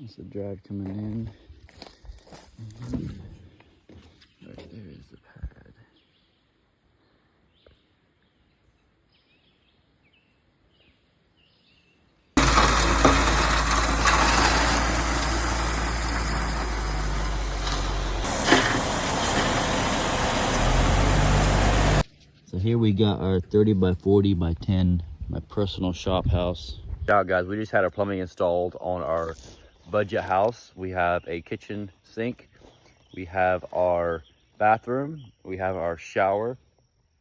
That's the drive coming in. And right there is the pad. So here we got our 30 by 40 by 10, my personal shop house. Out guys, we just had our plumbing installed on our budget house. We have a kitchen sink, we have our bathroom, we have our shower,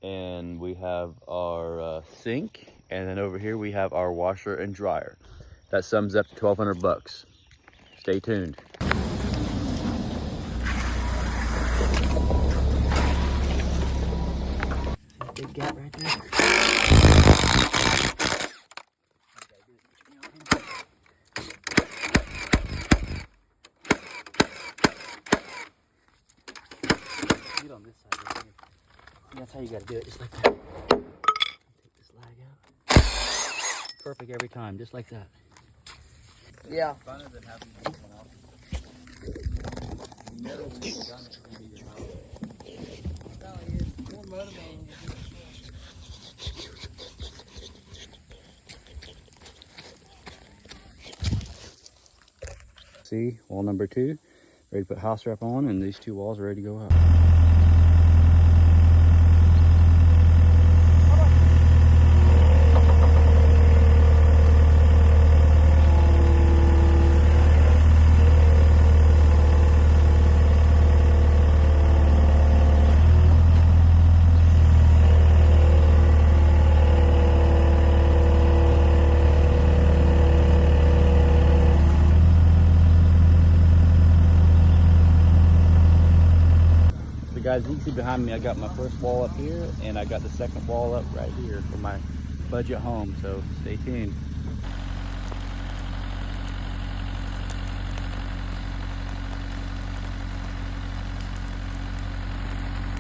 and we have our sink, and then over here we have our washer and dryer. That sums up to 1,200 bucks. Stay tuned. Big gap right there. Get on this side right here. That's how you gotta do it, just like that. Take this lag out. Perfect every time, just like that. Yeah. Funner than having to come off. Never when you're done, it's gonna be your house. Oh, you're more motivating. See, wall number 2, ready to put house wrap on, and these 2 walls are ready to go up. Guys, you can see behind me, I got my first wall up here, and I got the second wall up right here for my budget home, so stay tuned.